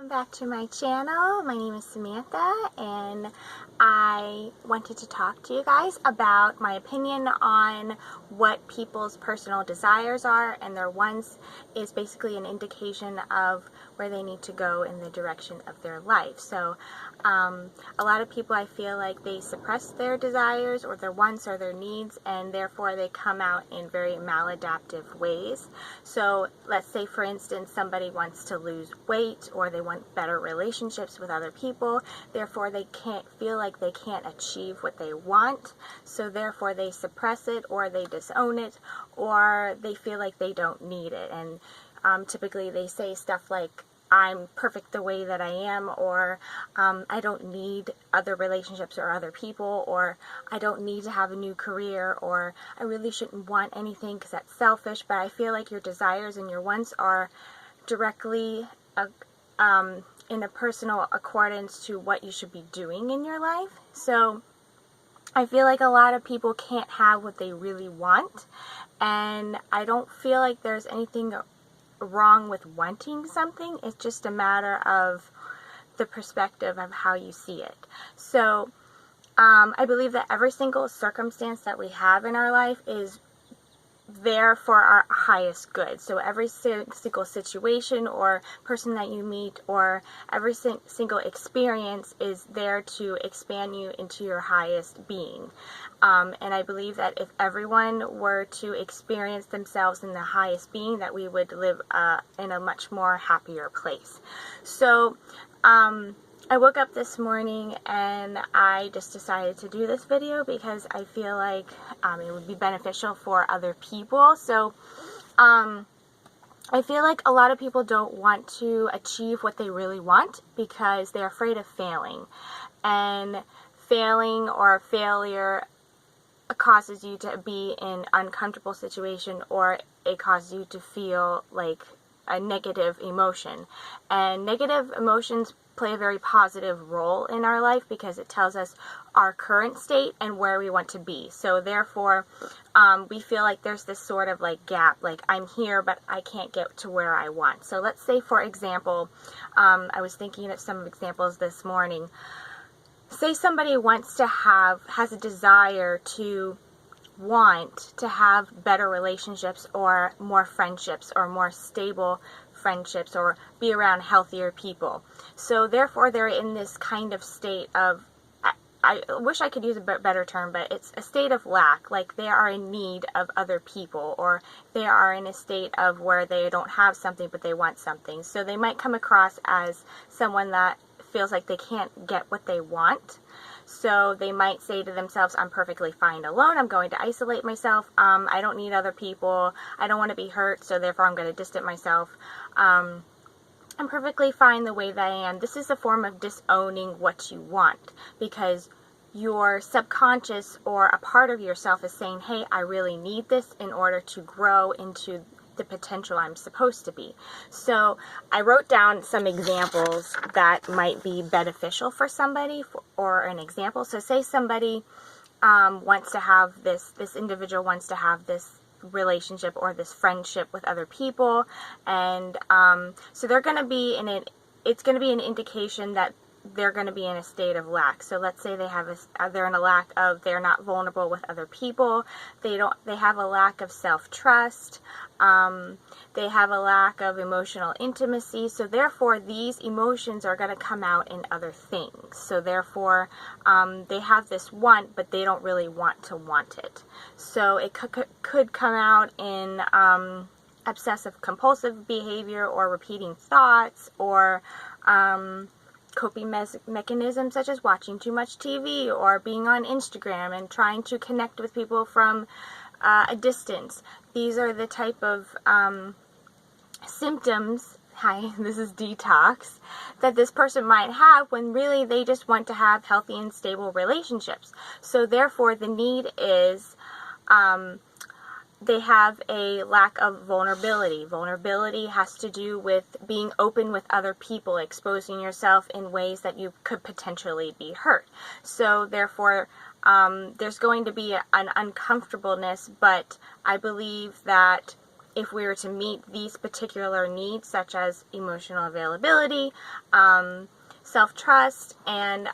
welcome back to my channel. My name is Samantha and I wanted to talk to you guys about my opinion on what people's personal desires are, and their wants is basically an indication of where they need to go in the direction of their life. So a lot of people, I feel like they suppress their desires or their wants or their needs, and therefore they come out in very maladaptive ways. So let's say, for instance, somebody wants to lose weight or they want better relationships with other people. Therefore, they can't feel like they can't achieve what they want. So therefore, they suppress it, or they disown it, or they feel like they don't need it. And typically they say stuff like, I'm perfect the way that I am, or I don't need other relationships or other people, or I don't need to have a new career, or I really shouldn't want anything because that's selfish. But I feel like your desires and your wants are directly in a personal accordance to what you should be doing in your life. So I feel like a lot of people can't have what they really want, and I don't feel like there's anything wrong with wanting something. It's just a matter of the perspective of how you see it. So I believe that every single circumstance that we have in our life is there for our highest good. So every single situation or person that you meet, or every single experience is there to expand you into your highest being. And I believe that if everyone were to experience themselves in the highest being, that we would live in a much more happier place. So I woke up this morning and I just decided to do this video because I feel like it would be beneficial for other people. So I feel like a lot of people don't want to achieve what they really want because they're afraid of failing. And failing or failure causes you to be in an uncomfortable situation, or it causes you to feel like a negative emotion. And negative emotions play a very positive role in our life because it tells us our current state and where we want to be. So therefore, we feel like there's this sort of like gap, like I'm here but I can't get to where I want. So let's say, for example, I was thinking of some examples this morning. Say somebody has a desire to want to have better relationships or more friendships or more stable friendships or be around healthier people. So therefore they're in this kind of state of, I wish I could use a better term, but it's a state of lack. Like they are in need of other people, or they are in a state of where they don't have something but they want something. So they might come across as someone that feels like they can't get what they want. So they might say to themselves, I'm perfectly fine alone. I'm going to isolate myself. I don't need other people. I don't want to be hurt, so therefore I'm going to distance myself. I'm perfectly fine the way that I am. This is a form of disowning what you want, because your subconscious or a part of yourself is saying, hey, I really need this in order to grow into the potential I'm supposed to be. So I wrote down some examples that might be beneficial for somebody, or an example. So say somebody wants to have this individual wants to have this relationship or this friendship with other people, and so they're going to be in it. It's going to be an indication that they're going to be in a state of lack. So let's say they're in a lack of, they're not vulnerable with other people. They have a lack of self-trust. They have a lack of emotional intimacy. So therefore these emotions are going to come out in other things. So therefore they have this want, but they don't really want to want it. So it could come out in obsessive compulsive behavior, or repeating thoughts, or coping mechanisms such as watching too much TV or being on Instagram and trying to connect with people from a distance. These are the type of symptoms, hi, this is detox, that this person might have when really they just want to have healthy and stable relationships. So therefore the need is they have a lack of vulnerability. Vulnerability has to do with being open with other people, exposing yourself in ways that you could potentially be hurt. So therefore, there's going to be an uncomfortableness, but I believe that if we were to meet these particular needs, such as emotional availability, self-trust, and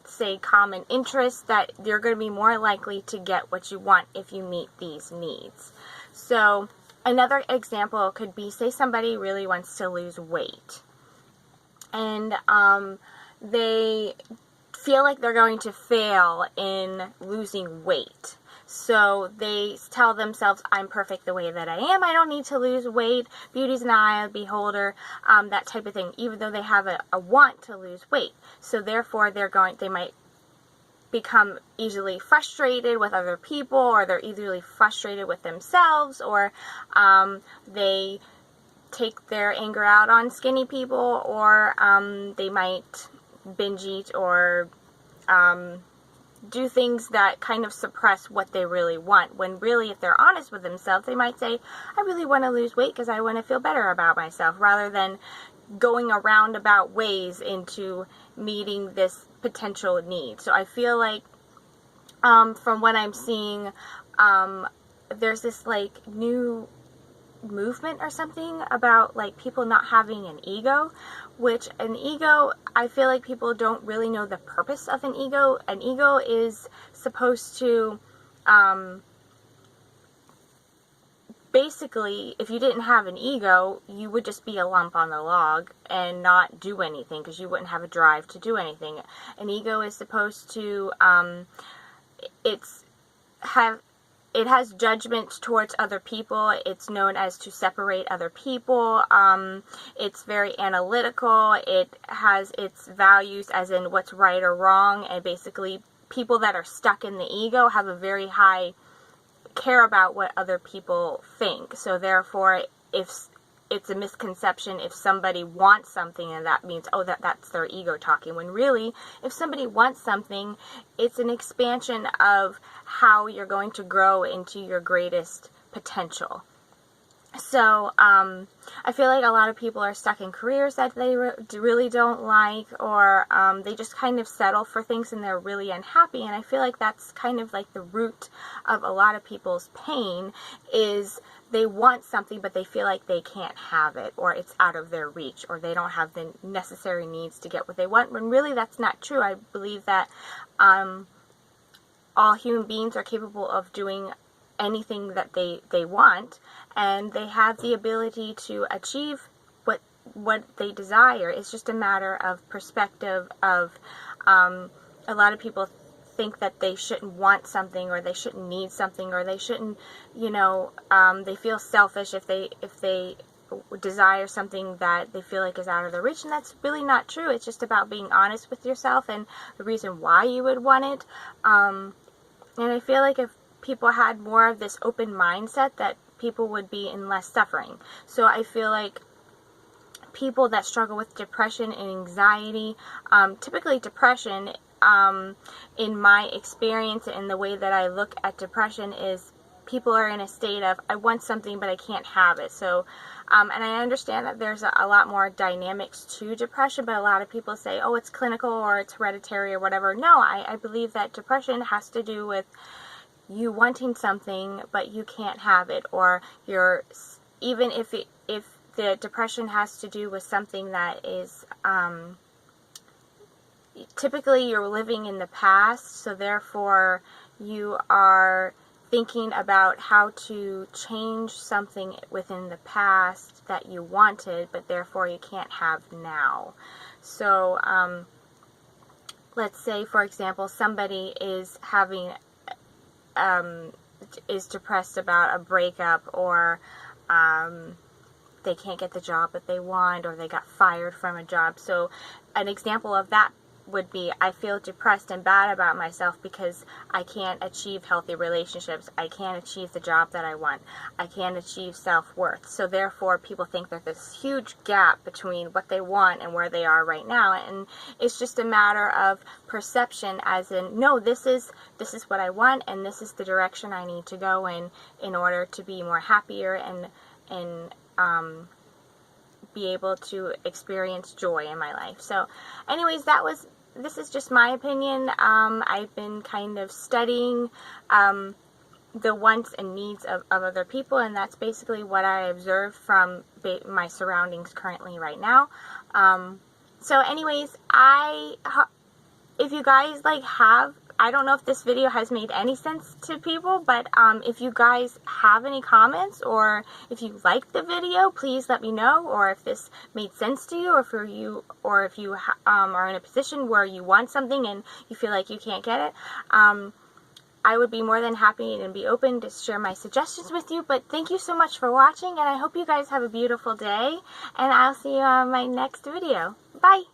say common interests, that you're going to be more likely to get what you want if you meet these needs. So another example could be, say somebody really wants to lose weight, and they feel like they're going to fail in losing weight. So they tell themselves, I'm perfect the way that I am. I don't need to lose weight. Beauty's an eye of the beholder, that type of thing, even though they have a want to lose weight. So therefore, they might become easily frustrated with other people, or they're easily frustrated with themselves, or they take their anger out on skinny people, or they might binge eat, or do things that kind of suppress what they really want, when really, if they're honest with themselves, they might say, I really want to lose weight because I want to feel better about myself, rather than going a roundabout ways into meeting this potential need. So I feel like, from what I'm seeing, there's this like new movement or something about like people not having an ego, which an ego, I feel like people don't really know the purpose of an ego. An ego is supposed to, basically, if you didn't have an ego, you would just be a lump on the log and not do anything, because you wouldn't have a drive to do anything. An ego is supposed to, it has judgment towards other people. It's known as to separate other people. It's very analytical. It has its values as in what's right or wrong. And basically, people that are stuck in the ego have a very high care about what other people think. So therefore, if it's a misconception if somebody wants something, and that means, oh, that's their ego talking, when really, if somebody wants something, it's an expansion of how you're going to grow into your greatest potential. So, I feel like a lot of people are stuck in careers that they really don't like, or they just kind of settle for things and they're really unhappy, and I feel like that's kind of like the root of a lot of people's pain, is they want something but they feel like they can't have it, or it's out of their reach, or they don't have the necessary needs to get what they want, when really that's not true. I believe that all human beings are capable of doing anything that they want, and they have the ability to achieve what they desire. It's just a matter of perspective of, a lot of people think that they shouldn't want something, or they shouldn't need something, or they shouldn't, they feel selfish if they desire something that they feel like is out of their reach, and that's really not true. It's just about being honest with yourself and the reason why you would want it. And I feel like if people had more of this open mindset, that people would be in less suffering. So I feel like people that struggle with depression and anxiety, typically depression, in my experience and the way that I look at depression, is people are in a state of, I want something but I can't have it. So, and I understand that there's a lot more dynamics to depression, but a lot of people say, oh, it's clinical or it's hereditary or whatever. No, I believe that depression has to do with you wanting something but you can't have it, or even if the depression has to do with something that is, typically you're living in the past, so therefore you are thinking about how to change something within the past that you wanted, but therefore you can't have now. So, let's say, for example, somebody is is depressed about a breakup, or they can't get the job that they want, or they got fired from a job. So an example of that would be, I feel depressed and bad about myself because I can't achieve healthy relationships. I can't achieve the job that I want. I can't achieve self-worth. So therefore, people think there's this huge gap between what they want and where they are right now. And it's just a matter of perception, as in, no, this is what I want, and this is the direction I need to go in order to be more happier and be able to experience joy in my life. So anyways, this is just my opinion. I've been kind of studying the wants and needs of other people, and that's basically what I observe from my surroundings currently right now. So anyways, if you guys I don't know if this video has made any sense to people, but if you guys have any comments, or if you liked the video, please let me know, or if this made sense to you, or if you are in a position where you want something and you feel like you can't get it. I would be more than happy and be open to share my suggestions with you. But thank you so much for watching, and I hope you guys have a beautiful day, and I'll see you on my next video. Bye!